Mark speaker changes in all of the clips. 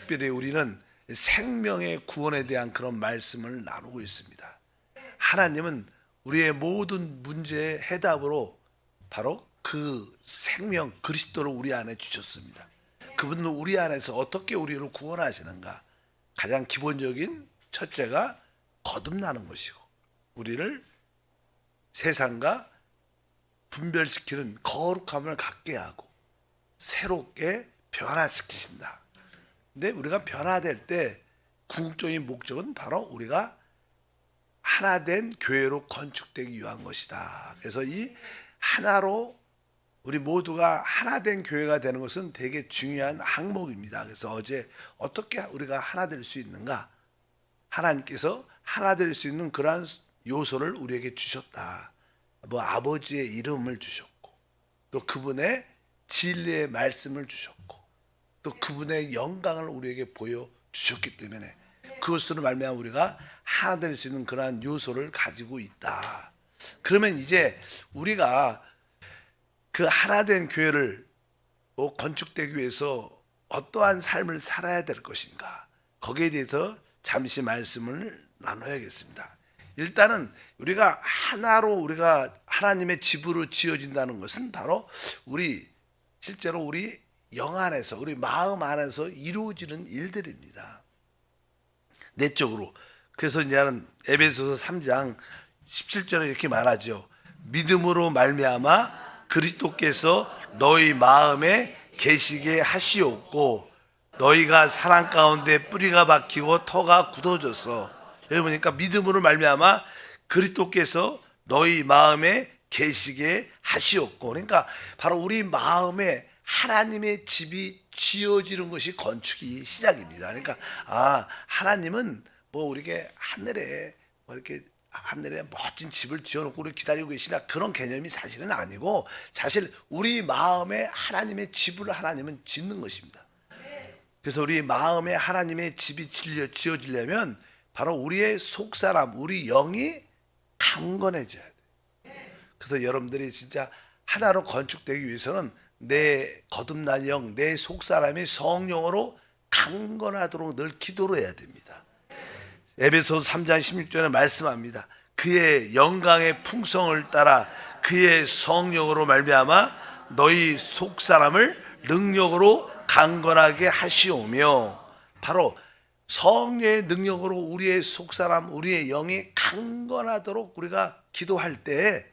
Speaker 1: 특별히 우리는 생명의 구원에 대한 그런 말씀을 나누고 있습니다. 하나님은 우리의 모든 문제의 해답으로 바로 그 생명 그리스도를 우리 안에 주셨습니다. 그분은 우리 안에서 어떻게 우리를 구원하시는가? 가장 기본적인 첫째가 거듭나는 것이고, 우리를 세상과 분별시키는 거룩함을 갖게 하고 새롭게 변화시키신다. 근데 우리가 변화될 때 궁극적인 목적은 바로 우리가 하나된 교회로 건축되기 위한 것이다. 그래서 이 하나로 우리 모두가 하나된 교회가 되는 것은 되게 중요한 항목입니다. 그래서 어제 어떻게 우리가 하나 될 수 있는가? 하나님께서 하나 될 수 있는 그러한 요소를 우리에게 주셨다. 뭐 아버지의 이름을 주셨고, 또 그분의 진리의 말씀을 주셨고, 또 그분의 영광을 우리에게 보여주셨기 때문에 그것으로 말미암아 우리가 하나 될 수 있는 그러한 요소를 가지고 있다. 그러면 이제 우리가 그 하나된 교회를 건축되기 위해서 어떠한 삶을 살아야 될 것인가, 거기에 대해서 잠시 말씀을 나눠야겠습니다. 일단은 우리가 하나로 우리가 하나님의 집으로 지어진다는 것은 바로 실제로 우리 영 안에서, 우리 마음 안에서 이루어지는 일들입니다. 내적으로. 그래서 이제는 에베소서 3장 17절에 이렇게 말하죠. 믿음으로 말미암아 그리스도께서 너희 마음에 계시게 하시옵고 너희가 사랑 가운데 뿌리가 박히고 터가 굳어졌어. 여기 보니까 믿음으로 말미암아 그리스도께서 너희 마음에 계시게 하시옵고, 그러니까 바로 우리 마음에 하나님의 집이 지어지는 것이 건축이 시작입니다. 그러니까 하나님은 우리에게 하늘에 이렇게 하늘에 멋진 집을 지어놓고 우리 기다리고 계시다, 그런 개념이 사실은 아니고, 사실 우리 마음에 하나님의 집을 하나님은 짓는 것입니다. 그래서 우리 마음에 하나님의 집이 지어지려면 바로 우리의 속사람, 우리 영이 강건해져야 돼요. 그래서 여러분들이 진짜 하나로 건축되기 위해서는 내 거듭난 영, 내 속사람이 성령으로 강건하도록 늘 기도를 해야 됩니다. 에베소서 3장 16절에 말씀합니다. 그의 영광의 풍성을 따라 그의 성령으로 말미암아 너희 속사람을 능력으로 강건하게 하시오며, 바로 성령의 능력으로 우리의 속사람, 우리의 영이 강건하도록 우리가 기도할 때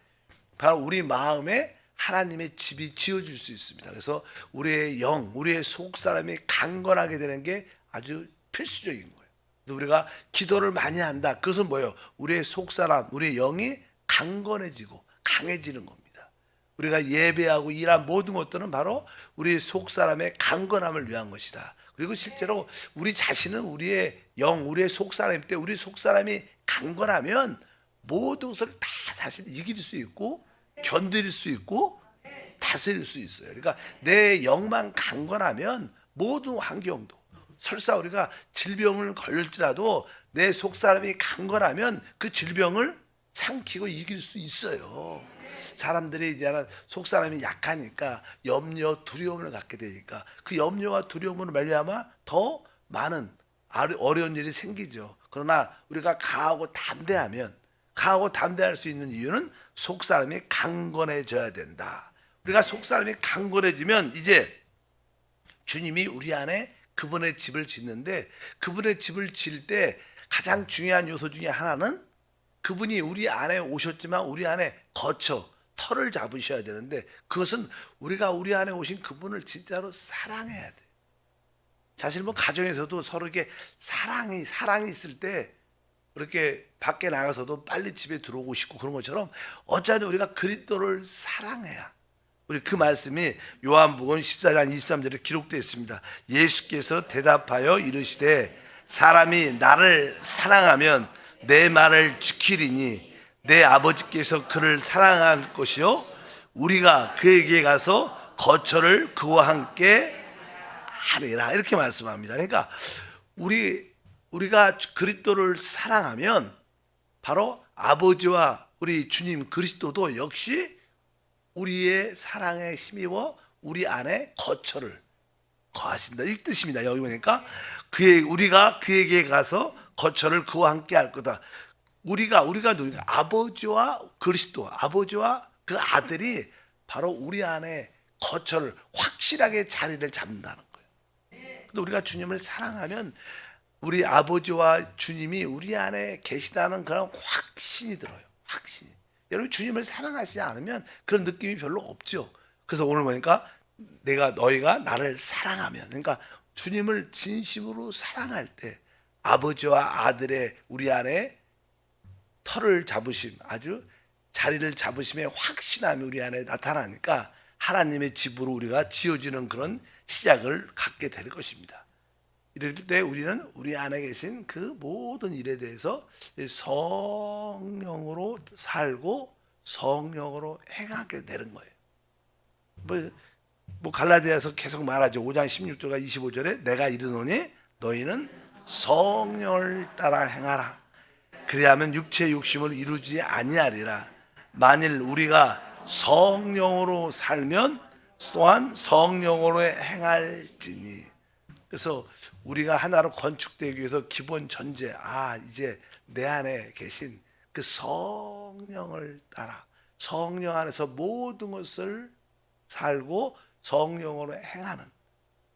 Speaker 1: 바로 우리 마음에 하나님의 집이 지어질 수 있습니다. 그래서 우리의 영, 우리의 속사람이 강건하게 되는 게 아주 필수적인 거예요. 그래서 우리가 기도를 많이 한다. 그것은 뭐예요? 우리의 속사람, 우리의 영이 강건해지고 강해지는 겁니다. 우리가 예배하고 일한 모든 것들은 바로 우리의 속사람의 강건함을 위한 것이다. 그리고 실제로 우리 자신은 우리의 영, 우리의 속사람일 때 우리 속사람이 강건하면 모든 것을 다 사실 이길 수 있고 견딜 수 있고 다스릴 수 있어요. 그러니까 내 영만 강건하면 모든 환경도, 설사 우리가 질병을 걸릴지라도 내 속사람이 강건하면 그 질병을 삼키고 이길 수 있어요. 사람들이 이제 속사람이 약하니까 염려, 두려움을 갖게 되니까 그 염려와 두려움으로 말미암아 더 많은 어려운 일이 생기죠. 그러나 우리가 강하고 담대할 수 있는 이유는 속사람이 강건해져야 된다. 우리가 속사람이 강건해지면 이제 주님이 우리 안에 그분의 집을 짓는데, 그분의 집을 지을 때 가장 중요한 요소 중에 하나는 그분이 우리 안에 오셨지만 우리 안에 터를 잡으셔야 되는데, 그것은 우리가 우리 안에 오신 그분을 진짜로 사랑해야 돼. 사실 가정에서도 서로 이렇게 사랑이 있을 때 그렇게 밖에 나가서도 빨리 집에 들어오고 싶고 그런 것처럼 어쩌면 우리가 그리스도를 사랑해야. 우리 그 말씀이 요한복음 14장 23절에 기록되어 있습니다. 예수께서 대답하여 이르시되 사람이 나를 사랑하면 내 말을 지키리니 내 아버지께서 그를 사랑할 것이요 우리가 그에게 가서 거처를 그와 함께 하리라, 이렇게 말씀합니다. 그러니까 우리가 그리스도를 사랑하면 바로 아버지와 우리 주님 그리스도도 역시 우리의 사랑에 힘입어 우리 안에 거처를, 거하신다 이 뜻입니다. 여기 보니까 우리가 그에게 가서 거처를 그와 함께 할 거다. 우리가 누구냐? 아버지와 그리스도, 아버지와 그 아들이 바로 우리 안에 거처를 확실하게 자리를 잡는다는 거예요. 근데 우리가 주님을 사랑하면 우리 아버지와 주님이 우리 안에 계시다는 그런 확신이 들어요. 확신. 여러분 주님을 사랑하시지 않으면 그런 느낌이 별로 없죠. 그래서 오늘 보니까 너희가 나를 사랑하면, 그러니까 주님을 진심으로 사랑할 때 아버지와 아들의 우리 안에 터를 잡으심, 아주 자리를 잡으심의 확신함이 우리 안에 나타나니까 하나님의 집으로 우리가 지어지는 그런 시작을 갖게 될 것입니다. 이럴 때 우리는 우리 안에 계신 그 모든 일에 대해서 성령으로 살고 성령으로 행하게 되는 거예요. 뭐 갈라디아서 계속 말하죠. 5장 16절과 25절에 내가 이르노니 너희는 성령을 따라 행하라. 그리하면 육체의 욕심을 이루지 아니하리라. 만일 우리가 성령으로 살면 또한 성령으로 행할지니. 그래서 우리가 하나로 건축되기 위해서 기본 전제, 이제 내 안에 계신 그 성령을 따라 성령 안에서 모든 것을 살고 성령으로 행하는,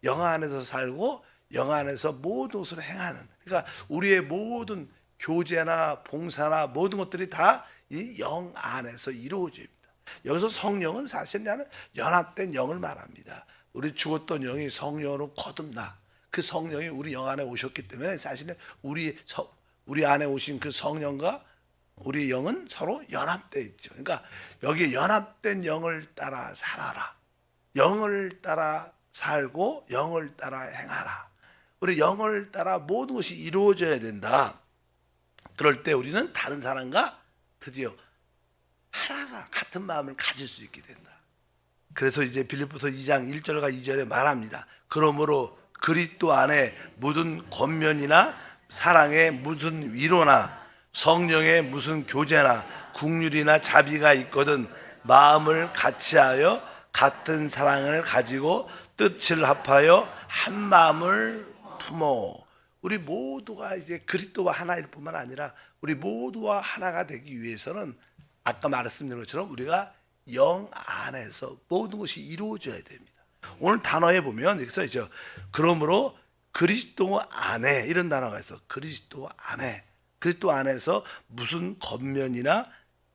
Speaker 1: 영 안에서 살고 영 안에서 모든 것을 행하는, 그러니까 우리의 모든 교제나 봉사나 모든 것들이 다 이 영 안에서 이루어집니다. 여기서 성령은 사실 나는 연합된 영을 말합니다. 우리 죽었던 영이 성령으로 거듭나. 그 성령이 우리 영 안에 오셨기 때문에 사실은 우리 안에 오신 그 성령과 우리 영은 서로 연합되어 있죠. 그러니까 여기 연합된 영을 따라 살아라. 영을 따라 살고 영을 따라 행하라. 우리 영을 따라 모든 것이 이루어져야 된다. 그럴 때 우리는 다른 사람과 드디어 하나가 같은 마음을 가질 수 있게 된다. 그래서 이제 빌립보서 2장 1절과 2절에 말합니다. 그러므로 그리스도 안에 무슨 권면이나 사랑에 무슨 위로나 성령의 무슨 교제나 국률이나 자비가 있거든 마음을 같이하여 같은 사랑을 가지고 뜻을 합하여 한 마음을 품어. 우리 모두가 이제 그리스도와 하나일 뿐만 아니라 우리 모두와 하나가 되기 위해서는 아까 말씀드린 것처럼 우리가 영 안에서 모든 것이 이루어져야 됩니다. 오늘 단어에 보면 이렇게 써있죠. 그러므로 그리스도 안에, 이런 단어가 있어. 그리스도 안에. 그리스도 안에서 무슨 겉면이나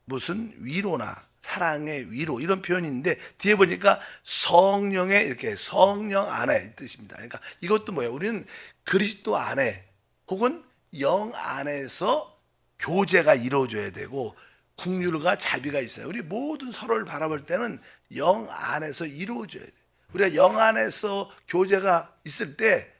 Speaker 1: 무슨 위로나 사랑의 위로, 이런 표현이 있는데 뒤에 보니까 성령의, 이렇게 성령 안에 뜻입니다. 그러니까 이것도 뭐예요? 우리는 그리스도 안에 혹은 영 안에서 교제가 이루어져야 되고 국률과 자비가 있어요. 우리 모든 서로를 바라볼 때는 영 안에서 이루어져야 돼요. 우리가 영 안에서 교제가 있을 때,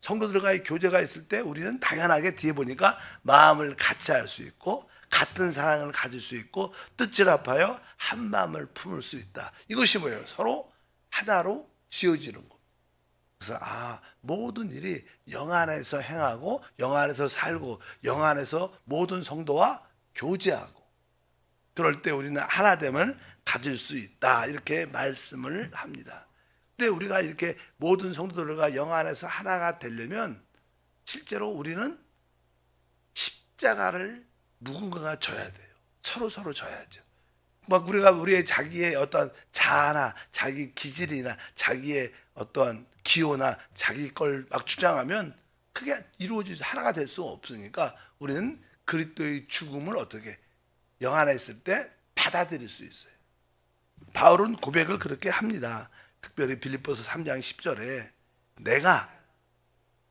Speaker 1: 성도들과의 교제가 있을 때 우리는 당연하게 뒤에 보니까 마음을 같이 할 수 있고 같은 사랑을 가질 수 있고 뜻을 합하여 한 마음을 품을 수 있다. 이것이 뭐예요? 서로 하나로 지어지는 것. 그래서 모든 일이 영 안에서 행하고 영 안에서 살고 영 안에서 모든 성도와 교제하고 그럴 때 우리는 하나됨을 가질 수 있다. 이렇게 말씀을 합니다. 근데 우리가 이렇게 모든 성도들과 영 안에서 하나가 되려면 실제로 우리는 십자가를 누군가가 져야 돼요. 서로 져야죠. 막 우리가 우리의 자기의 어떤 자아나 자기 기질이나 자기의 어떤 기호나 자기 걸 막 주장하면 그게 이루어지지 하나가 될 수 없으니까 우리는 그리스도의 죽음을 어떻게 영 안에 있을 때 받아들일 수 있어요. 바울은 고백을 그렇게 합니다. 특별히 빌립보서 3장 10절에 내가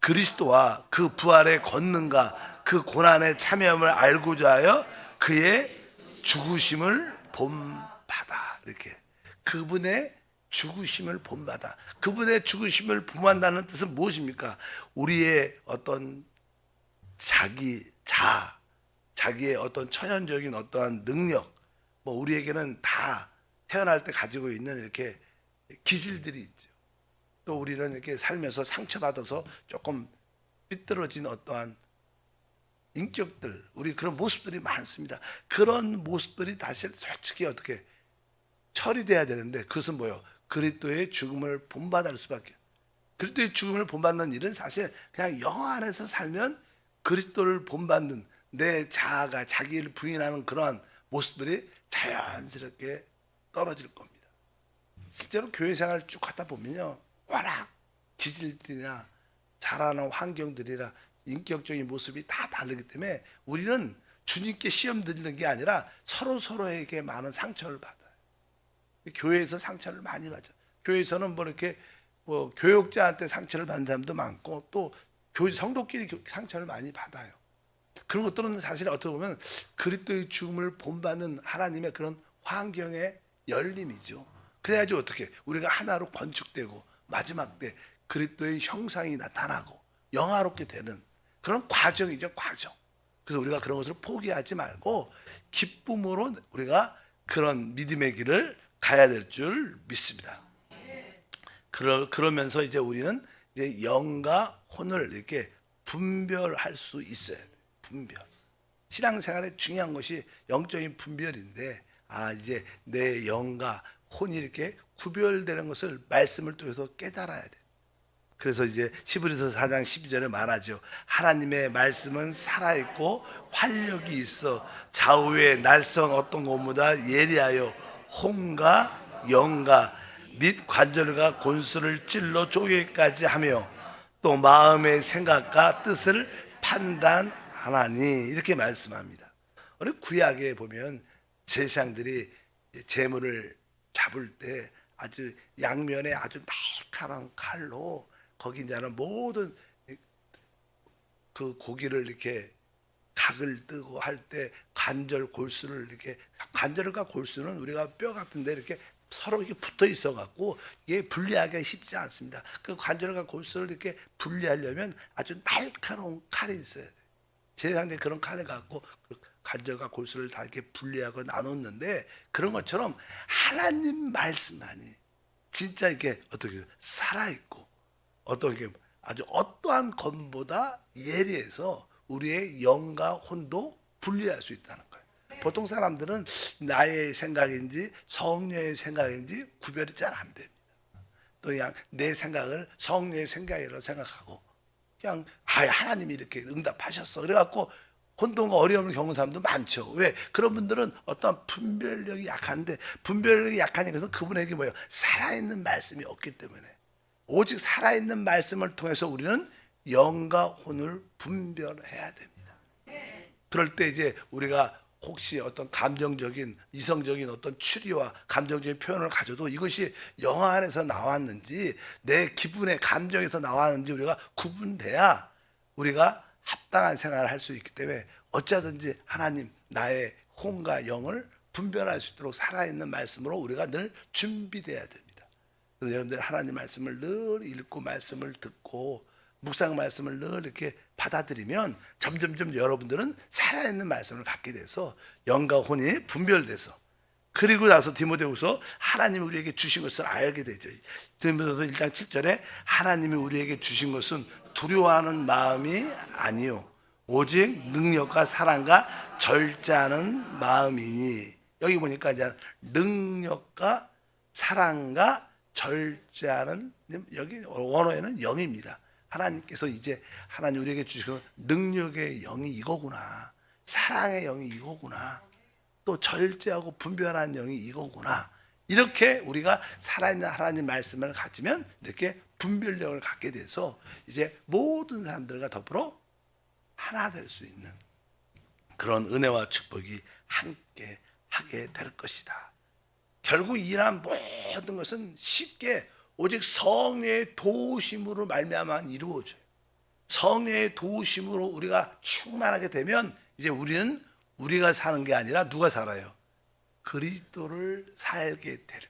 Speaker 1: 그리스도와 그 부활의 권능과 그 고난의 참여함을 알고자 하여 그의 죽으심을 본받아. 이렇게 그분의 죽으심을 본받아. 그분의 죽으심을 본받는다는 뜻은 무엇입니까? 우리의 어떤 자기의 어떤 천연적인 어떠한 능력, 뭐 우리에게는 다 태어날 때 가지고 있는 이렇게 기질들이 있죠. 또 우리는 이렇게 살면서 상처받아서 조금 삐뚤어진 어떠한 인격들, 우리 그런 모습들이 많습니다. 그런 모습들이 다시 솔직히 어떻게 처리돼야 되는데 그것은 뭐예요? 그리스도의 죽음을 본받을 수밖에. 그리스도의 죽음을 본받는 일은 사실 그냥 영 안에서 살면 그리스도를 본받는 내 자아가 자기를 부인하는 그러한 모습들이 자연스럽게 떨어질 겁니다. 실제로 교회 생활을 쭉 하다 보면요, 워낙 지질들이나 자라는 환경들이나 인격적인 모습이 다 다르기 때문에 우리는 주님께 시험 드리는 게 아니라 서로에게 많은 상처를 받아요. 교회에서 상처를 많이 받죠. 교회에서는 뭐 이렇게 뭐 교육자한테 상처를 받는 사람도 많고 또 교회 성도끼리 상처를 많이 받아요. 그런 것들은 사실 어떻게 보면 그리스도의 죽음을 본받는 하나님의 그런 환경의 열림이죠. 그래야지 어떻게 우리가 하나로 건축되고 마지막 때 그리스도의 형상이 나타나고 영화롭게 되는 그런 과정이죠, 과정. 그래서 우리가 그런 것을 포기하지 말고 기쁨으로 우리가 그런 믿음의 길을 가야 될 줄 믿습니다. 그러면서 이제 우리는 이제 영과 혼을 이렇게 분별할 수 있어야 돼요. 분별. 신앙생활에 중요한 것이 영적인 분별인데, 이제 내 영과 혼이 이렇게 구별되는 것을 말씀을 통해서 깨달아야 돼요. 그래서 이제 히브리서 4장 12절에 말하죠. 하나님의 말씀은 살아있고 활력이 있어 좌우의 날선 어떤 것보다 예리하여 혼과 영과 및 관절과 골수를 찔러 쪼개기까지 하며 또 마음의 생각과 뜻을 판단하나니, 이렇게 말씀합니다. 우리 구약에 보면 제사장들이 제물을 잡을 때 아주 양면에 아주 날카로운 칼로 거기 이제는 모든 그 고기를 이렇게 각을 뜨고 할 때 관절 골수를 이렇게, 관절과 골수는 우리가 뼈 같은데 이렇게 서로 이렇게 붙어 있어 갖고 이게 분리하기가 쉽지 않습니다. 그 관절과 골수를 이렇게 분리하려면 아주 날카로운 칼이 있어야 돼요. 제사장들이 그런 칼을 갖고 관절과 골수를 다 이렇게 분리하고 나눴는데, 그런 것처럼 하나님 말씀만이 진짜 이렇게 어떻게 살아있고 어떻게 아주 어떠한 것보다 예리해서 우리의 영과 혼도 분리할 수 있다는 거예요. 보통 사람들은 나의 생각인지 성령의 생각인지 구별이 잘 안 됩니다. 또 그냥 내 생각을 성령의 생각이라고 생각하고 그냥 하나님이 이렇게 응답하셨어 그래갖고 혼돈과 어려움을 겪는 사람도 많죠. 왜? 그런 분들은 어떤 분별력이 약한데, 분별력이 약하니까 그분에게 뭐예요? 살아있는 말씀이 없기 때문에, 오직 살아있는 말씀을 통해서 우리는 영과 혼을 분별해야 됩니다. 그럴 때 이제 우리가 혹시 어떤 감정적인 이성적인 어떤 추리와 감정적인 표현을 가져도 이것이 영화 안에서 나왔는지 내 기분의 감정에서 나왔는지 우리가 구분돼야 우리가 합당한 생활을 할 수 있기 때문에 어쩌든지 하나님 나의 혼과 영을 분별할 수 있도록 살아있는 말씀으로 우리가 늘 준비돼야 됩니다. 그래서 여러분들 하나님 말씀을 늘 읽고 말씀을 듣고 묵상 말씀을 늘 이렇게 받아들이면 점점점 여러분들은 살아있는 말씀을 갖게 돼서 영과 혼이 분별돼서, 그리고 나서 디모데후서 하나님이 우리에게 주신 것을 알게 되죠. 디모데후서 1장 7절에 하나님이 우리에게 주신 것은 두려워하는 마음이 아니요 오직 능력과 사랑과 절제하는 마음이니, 여기 보니까 이제 능력과 사랑과 절제하는, 여기 원어에는 영입니다. 하나님께서 이제 하나님 우리에게 주시는 능력의 영이 이거구나, 사랑의 영이 이거구나, 또 절제하고 분별하는 영이 이거구나, 이렇게 우리가 살아있는 하나님 말씀을 가지면 이렇게 분별력을 갖게 돼서 이제 모든 사람들과 더불어 하나 될 수 있는 그런 은혜와 축복이 함께 하게 될 것이다. 결국 이러한 모든 것은 쉽게 오직 성령의 도우심으로 말미암아 이루어져요. 성령의 도우심으로 우리가 충만하게 되면 이제 우리는 우리가 사는 게 아니라 누가 살아요? 그리스도를 살게 될.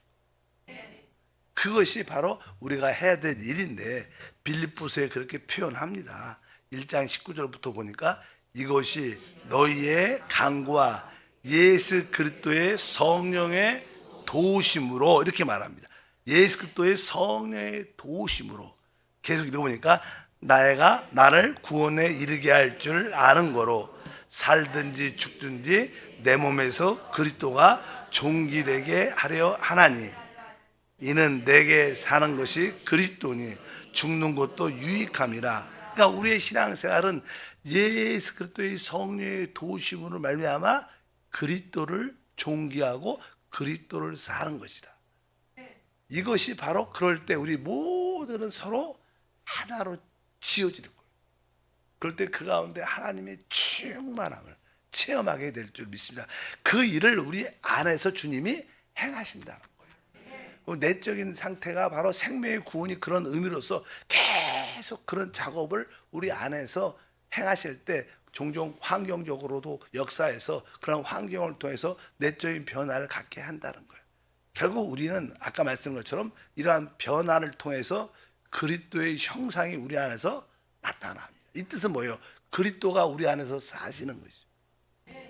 Speaker 1: 그것이 바로 우리가 해야 될 일인데, 빌립보서에 그렇게 표현합니다. 1장 19절부터 보니까 이것이 너희의 강구와 예수 그리스도의 성령의 도우심으로, 이렇게 말합니다. 예수 그리스도의 성령의 도우심으로. 계속 읽어보니까 나를 구원에 이르게 할 줄 아는 거로 살든지 죽든지 내 몸에서 그리스도가 존귀되게 하려 하나니, 이는 내게 사는 것이 그리스도니 죽는 것도 유익함이라. 그러니까 우리의 신앙생활은 예수 그리스도의 성령의 도우심으로 말미암아 그리스도를 존귀하고 그리스도를 사는 것이다. 이것이 바로 그럴 때 우리 모두는 서로 하나로 지어지는 거예요. 그럴 때 그 가운데 하나님의 충만함을 체험하게 될 줄 믿습니다. 그 일을 우리 안에서 주님이 행하신다는 거예요. 내적인 상태가 바로 생명의 구원이 그런 의미로서 계속 그런 작업을 우리 안에서 행하실 때 종종 환경적으로도 역사에서 그런 환경을 통해서 내적인 변화를 갖게 한다는 거예요. 결국 우리는 아까 말씀드린 것처럼 이러한 변화를 통해서 그리스도의 형상이 우리 안에서 나타납니다. 이 뜻은 뭐예요? 그리스도가 우리 안에서 사시는 것이죠.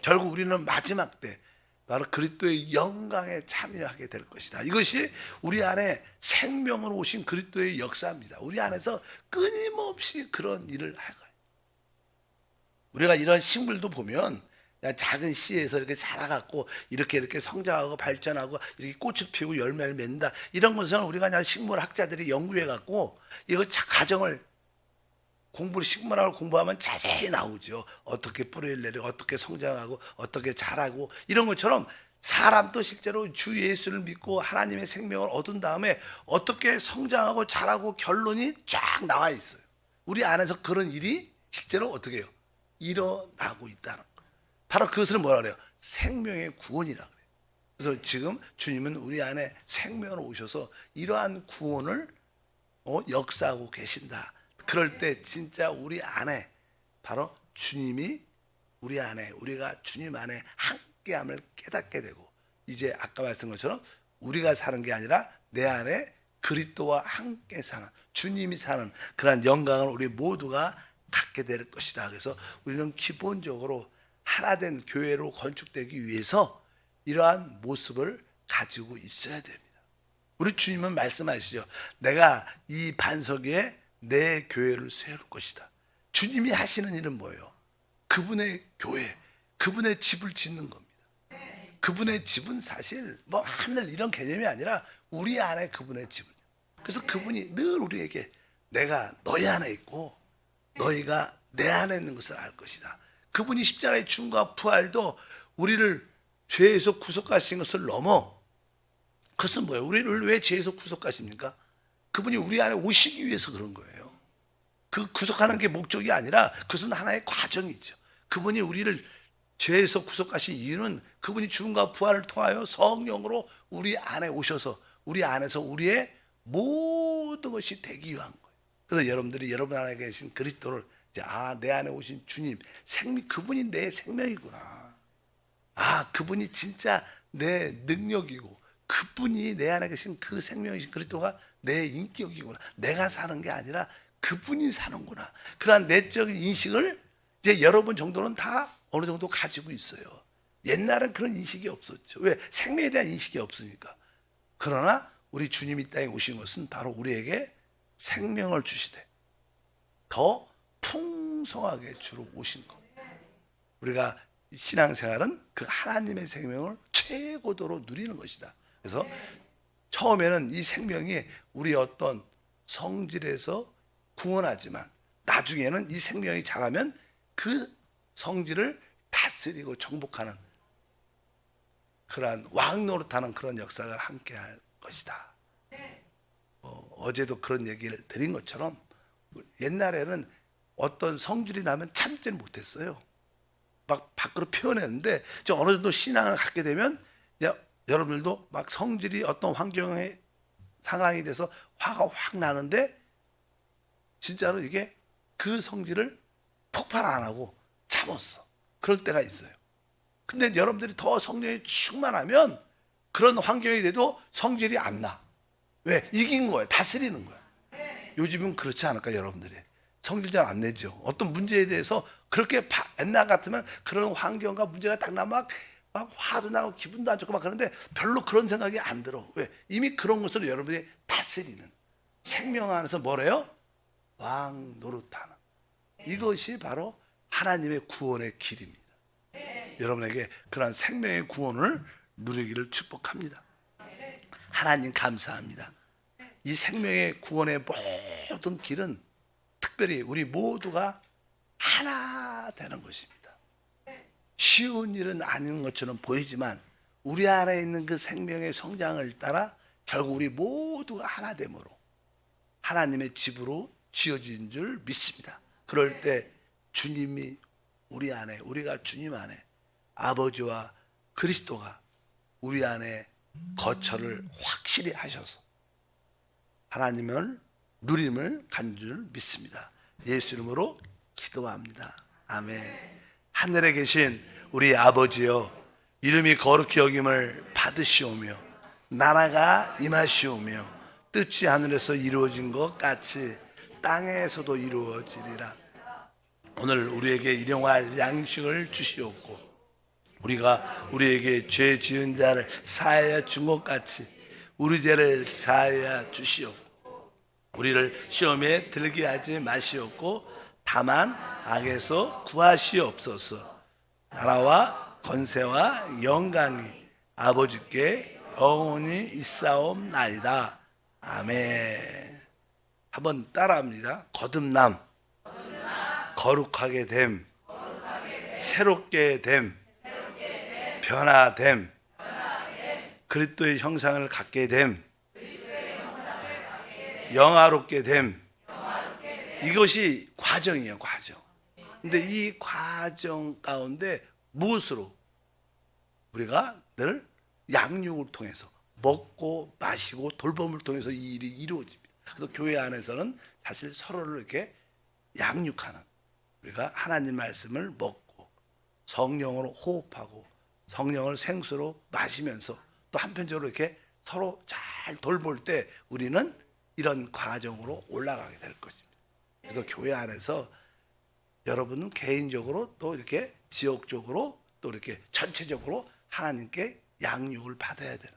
Speaker 1: 결국 우리는 마지막 때 바로 그리스도의 영광에 참여하게 될 것이다. 이것이 우리 안에 생명으로 오신 그리스도의 역사입니다. 우리 안에서 끊임없이 그런 일을 할 거예요. 우리가 이런 식물도 보면 그냥 작은 씨에서 이렇게 자라갖고 이렇게 성장하고 발전하고 이렇게 꽃을 피우고 열매를 맺는다. 이런 것은 우리가 그냥 식물학자들이 연구해갖고 이거 과정을 식물학을 공부하면 자세히 나오죠. 어떻게 뿌리를 내리고 어떻게 성장하고 어떻게 자라고 이런 것처럼 사람도 실제로 주 예수를 믿고 하나님의 생명을 얻은 다음에 어떻게 성장하고 자라고 결론이 쫙 나와 있어요. 우리 안에서 그런 일이 실제로 어떻게 해요? 일어나고 있다는 거예요. 바로 그것을 뭐라 그래요? 생명의 구원이라고 그래요. 그래서 지금 주님은 우리 안에 생명으로 오셔서 이러한 구원을 역사하고 계신다. 그럴 때 진짜 우리 안에 바로 주님이 우리 안에 우리가 주님 안에 함께함을 깨닫게 되고 이제 아까 말씀한 것처럼 우리가 사는 게 아니라 내 안에 그리스도와 함께 사는 주님이 사는 그런 영광을 우리 모두가 갖게 될 것이다. 그래서 우리는 기본적으로 하나된 교회로 건축되기 위해서 이러한 모습을 가지고 있어야 됩니다. 우리 주님은 말씀하시죠. 내가 이 반석 위에 내 교회를 세울 것이다. 주님이 하시는 일은 뭐예요? 그분의 교회, 그분의 집을 짓는 겁니다. 그분의 집은 사실 뭐 하늘 이런 개념이 아니라 우리 안에 그분의 집을. 그래서 그분이 늘 우리에게 내가 너희 안에 있고 너희가 내 안에 있는 것을 알 것이다. 그분이 십자가의 죽음과 부활도 우리를 죄에서 구속하신 것을 넘어. 그것은 뭐예요? 우리를 왜 죄에서 구속하십니까? 그분이 우리 안에 오시기 위해서 그런 거예요. 그 구속하는 게 목적이 아니라 그것은 하나의 과정이죠. 그분이 우리를 죄에서 구속하신 이유는 그분이 죽음과 부활을 통하여 성령으로 우리 안에 오셔서 우리 안에서 우리의 모든 것이 되기 위한 거예요. 그래서 여러분들이 여러분 안에 계신 그리스도를 이제 내 안에 오신 주님, 그분이 내 생명이구나. 그분이 진짜 내 능력이고 그분이 내 안에 계신 그 생명이신 그리스도가 내 인격이구나. 내가 사는 게 아니라 그분이 사는구나. 그러한 내적인 인식을 이제 여러분 정도는 다 어느 정도 가지고 있어요. 옛날엔 그런 인식이 없었죠. 왜? 생명에 대한 인식이 없으니까. 그러나 우리 주님이 이 땅에 오신 것은 바로 우리에게 생명을 주시되 더 풍성하게 주로 오신 겁니다. 우리가 신앙생활은 그 하나님의 생명을 최고도로 누리는 것이다. 그래서 처음에는 이 생명이 우리 어떤 성질에서 구원하지만 나중에는 이 생명이 자라면 그 성질을 다스리고 정복하는 그러한 왕 노릇하는 그런 역사가 함께할 것이다. 어제도 그런 얘기를 드린 것처럼 옛날에는 어떤 성질이 나면 참지를 못했어요. 막 밖으로 표현했는데 어느 정도 신앙을 갖게 되면 여러분들도 막 성질이 어떤 환경에 상황이 돼서 화가 확 나는데 진짜로 이게 그 성질을 폭발 안 하고 참았어. 그럴 때가 있어요. 근데 여러분들이 더 성령이 충만하면 그런 환경이 돼도 성질이 안 나. 왜? 이긴 거예요. 다스리는 거예요. 요즘은 그렇지 않을까 여러분들이. 성질 잘 안 내죠. 어떤 문제에 대해서 그렇게 옛날 같으면 그런 환경과 문제가 딱 나면 막 화도 나고 기분도 안 좋고 막 그런데 별로 그런 생각이 안 들어. 왜? 이미 그런 것으로 여러분이 다스리는 생명 안에서 뭐래요? 왕 노릇하는 이것이 바로 하나님의 구원의 길입니다. 여러분에게 그러한 생명의 구원을 누리기를 축복합니다. 하나님 감사합니다. 이 생명의 구원의 모든 길은 특별히 우리 모두가 하나 되는 것입니다. 쉬운 일은 아닌 것처럼 보이지만 우리 안에 있는 그 생명의 성장을 따라 결국 우리 모두가 하나 됨으로 하나님의 집으로 지어진 줄 믿습니다. 그럴 때 주님이 우리 안에, 우리가 주님 안에, 아버지와 그리스도가 우리 안에 거처를 확실히 하셔서 하나님을 누림을 간 줄 믿습니다. 예수 이름으로 기도합니다. 아멘. 하늘에 계신 우리 아버지여, 이름이 거룩히 여김을 받으시오며 나라가 임하시오며 뜻이 하늘에서 이루어진 것 같이 땅에서도 이루어지리라. 오늘 우리에게 일용할 양식을 주시옵고 우리가 우리에게 죄 지은 자를 사하여 준 것 같이 우리 죄를 사하여 주시옵고 우리를 시험에 들게 하지 마시옵고 다만 악에서 구하시옵소서. 나라와 권세와 영광이 아버지께 영원히 있사옵나이다. 아멘. 한번 따라합니다. 거듭남, 거룩하게 됨, 새롭게 됨, 변화됨, 그리스도의 형상을 갖게 됨, 영화롭게 됨. 이것이 과정이에요, 과정. 근데 이 과정 가운데 무엇으로 우리가 늘 양육을 통해서 먹고 마시고 돌봄을 통해서 이 일이 이루어집니다. 그래서 교회 안에서는 사실 서로를 이렇게 양육하는, 우리가 하나님 말씀을 먹고 성령으로 호흡하고 성령을 생수로 마시면서 또 한편적으로 이렇게 서로 잘 돌볼 때 우리는 이런 과정으로 올라가게 될 것입니다. 그래서 교회 안에서 여러분은 개인적으로 또 이렇게 지역적으로 또 이렇게 전체적으로 하나님께 양육을 받아야 되는,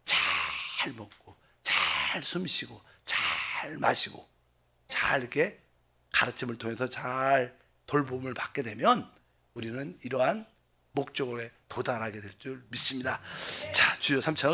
Speaker 1: 잘 먹고 잘 숨쉬고 잘 마시고 잘 이렇게 가르침을 통해서 잘 돌봄을 받게 되면 우리는 이러한 목적에 도달하게 될 줄 믿습니다. 자, 주여 3차